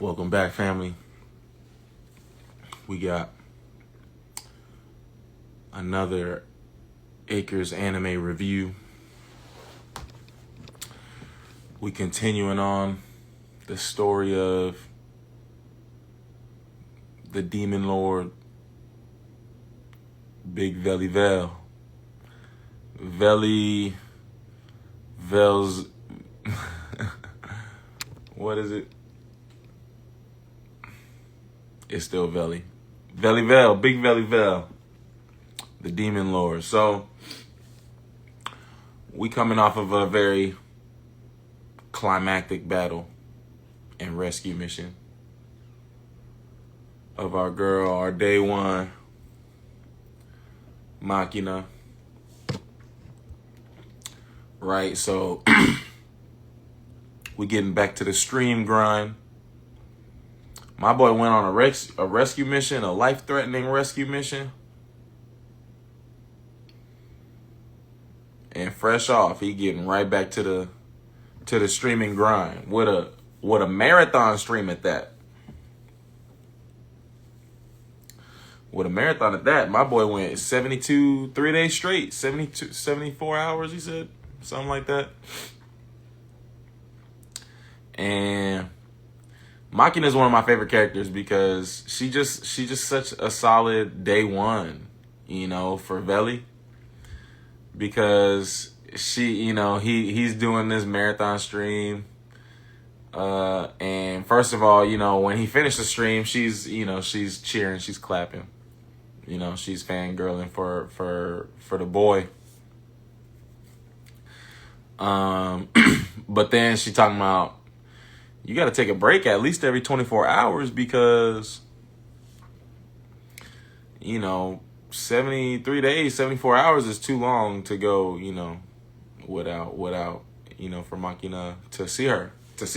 Welcome back, family. We got another Acres anime review. We continuing on the story of the demon lord, Big Velle. Velle's what is it? It's still Velle, Big Velle, the demon lord. So we coming off of a very climactic battle and rescue mission of our girl, our day one, Machina. Right, so we getting back to the stream grind. My boy went on a rescue mission, a life-threatening rescue mission. And fresh off, he getting right back to the streaming grind with a marathon stream at that. With a marathon at that, my boy went 72, 3 days straight, 74 hours, he said, something like that. And Machina is one of my favorite characters because she just such a solid day one, for Velle. Because she, he's doing this marathon stream. And first of all, when he finished the stream, she's cheering, she's clapping. She's fangirling for the boy. But then she talking about, you got to take a break at least every 24 hours because, 73 days, 74 hours is too long to go, without, for Machina to see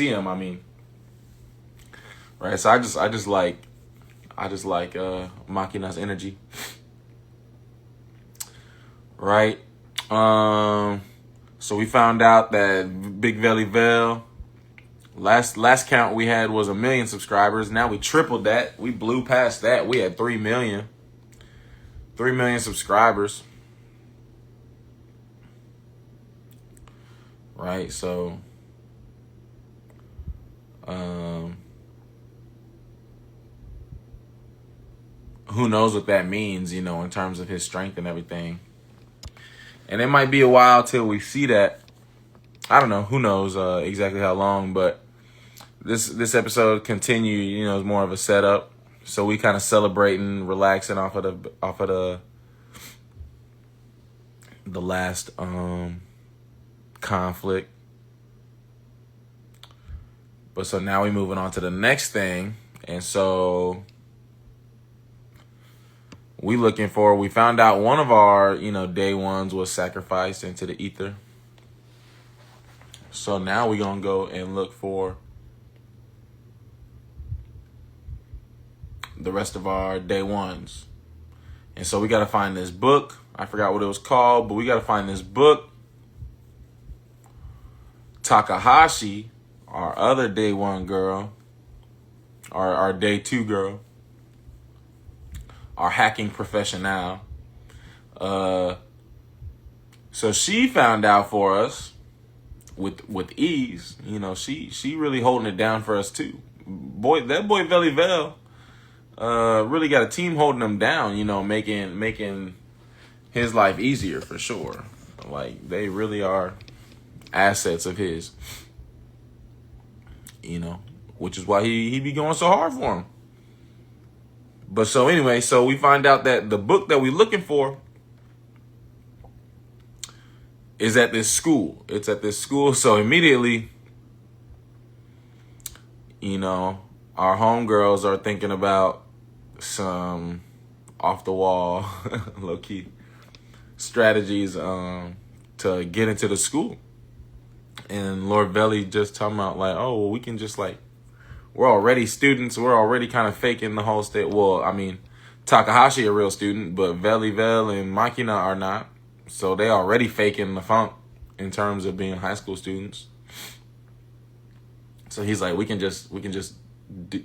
him, I mean. Right. So I just like Machina's energy. Right. So we found out that Big Velle, last count we had was 1 million subscribers. Now we tripled that. We blew past that. We had 3 million. 3 million subscribers. Right, so who knows what that means, in terms of his strength and everything. And it might be a while till we see that. I don't know. Who knows exactly how long, but this episode continued, is more of a setup. So we kind of celebrating, relaxing off of the last conflict. But so now we moving on to the next thing. And so we found out one of our, day ones was sacrificed into the ether. So now we're going to go and look for the rest of our day ones. And so we got to find this book. I forgot what it was called, but we got to find this book. Takahashi, our other day one girl, our day two girl, our hacking professional. So she found out for us with ease. She really holding it down for us too. That boy Velle really got a team holding him down, making his life easier for sure. Like, they really are assets of his, which is why he be going so hard for him. But so anyway, so we find out that the book that we're looking for is at this school. It's at this school. So immediately, our homegirls are thinking about some off the wall, low key strategies to get into the school. And Lord Velle just talking about like, oh, well, we can just we're already students. We're already kind of faking the whole state. Well, I mean, Takahashi a real student, but Velle and Machina are not. So they already faking the funk in terms of being high school students. So he's like, we can just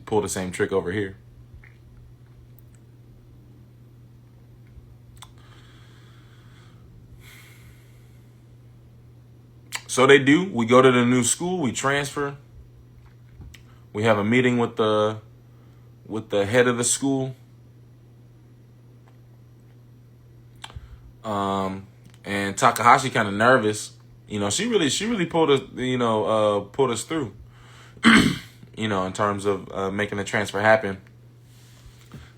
pull the same trick over here. So they do. We go to the new school. We transfer. We have a meeting with the head of the school. And Takahashi kind of nervous. She really pulled us through. In terms of making the transfer happen.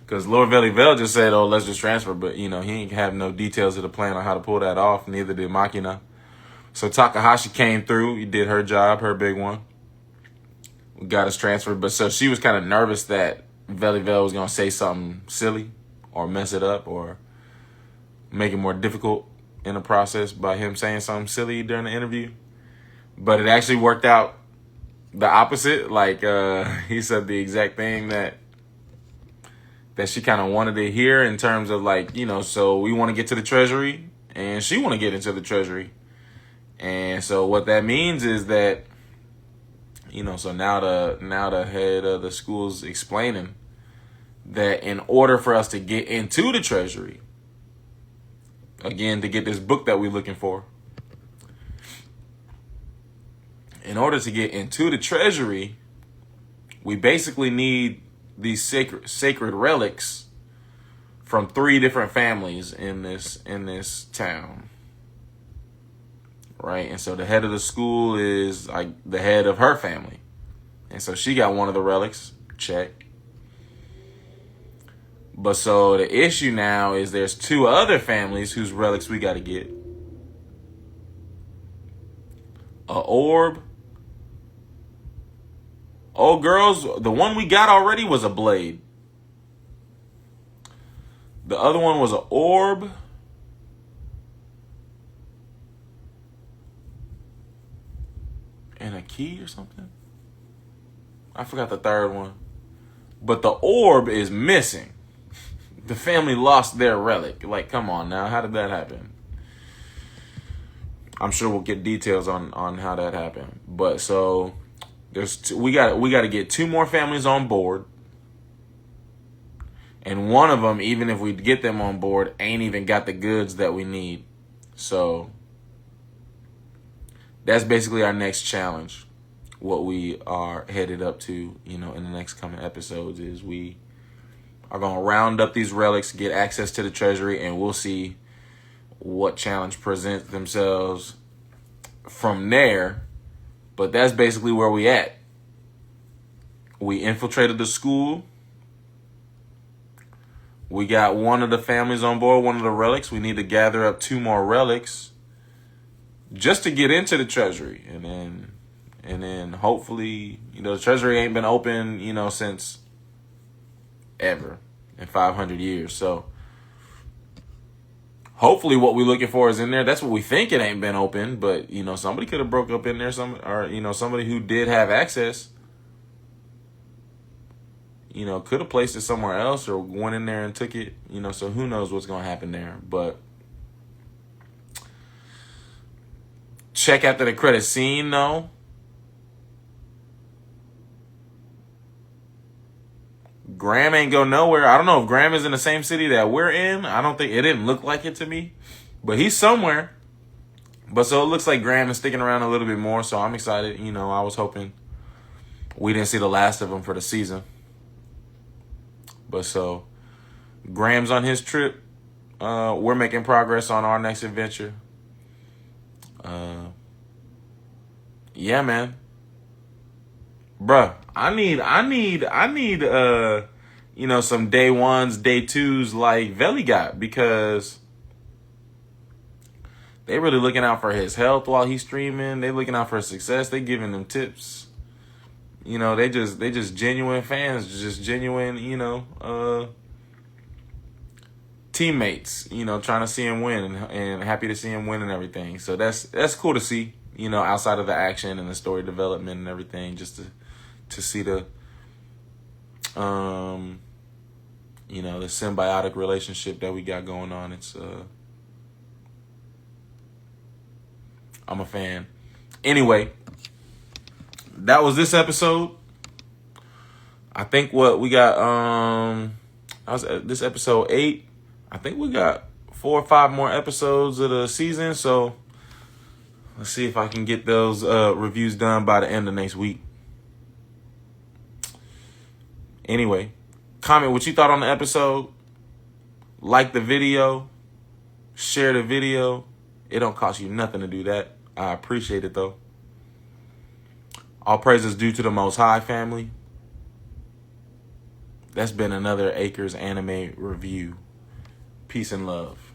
Because Lord Velle just said, "Oh, let's just transfer," but he ain't have no details of the plan on how to pull that off. Neither did Makina. So Takahashi came through. He did her job, her big one. We got us transferred, but so she was kind of nervous that Velle was gonna say something silly or mess it up or make it more difficult in the process by him saying something silly during the interview. But it actually worked out the opposite. Like he said the exact thing that she kind of wanted to hear in terms of so we want to get to the treasury and she want to get into the treasury. And so what that means is that, so now the head of the school's explaining that in order for us to get into the treasury, again, to get this book that we're looking for, in order to get into the treasury, we basically need these sacred relics from 3 different families in this town. Right? And so the head of the school is like the head of her family. And so she got one of the relics. Check. But so the issue now is there's 2 other families whose relics we got to get. A orb. Oh, girls, the one we got already was a blade. The other one was an orb. And a key or something. I forgot the third one. But the orb is missing. The family lost their relic. Like, come on now. How did that happen? I'm sure we'll get details on how that happened. But so we got to get 2 more families on board. And one of them, even if we get them on board, ain't even got the goods that we need. So that's basically our next challenge. What we are headed up to, in the next coming episodes is we are going to round up these relics, get access to the treasury, and we'll see what challenge presents themselves from there. But that's basically where we at. We infiltrated the school. We got one of the families on board, one of the relics. We need to gather up 2 more relics just to get into the treasury. And then hopefully, the treasury ain't been open, since ever in 500 years. So hopefully what we're looking for is in there. That's what we think. It ain't been open, but somebody could have broke up in there, somebody who did have access, could have placed it somewhere else or went in there and took it, so who knows what's going to happen there. But check after the credit scene, though. Graham ain't go nowhere. I don't know if Graham is in the same city that we're in. I don't think, it didn't look like it to me. But he's somewhere. But so it looks like Graham is sticking around a little bit more. So I'm excited. I was hoping we didn't see the last of him for the season. But so Graham's on his trip. We're making progress on our next adventure. Yeah, man. Bruh, I need some day 1s, day 2s like Velley got, because they really looking out for his health while he's streaming. They looking out for his success. They giving him tips. They just genuine fans, just genuine, teammates, trying to see him win and happy to see him win and everything. So that's cool to see, outside of the action and the story development and everything, just to see the the symbiotic relationship that we got going on. It's I'm a fan. Anyway, that was this episode. I think what we got, this episode 8. I think we got 4 or 5 more episodes of the season. So let's see if I can get those reviews done by the end of next week. Anyway, comment what you thought on the episode. Like the video. Share the video. It don't cost you nothing to do that. I appreciate it, though. All praises due to the Most High, family. That's been another Acres Anime review. Peace and love.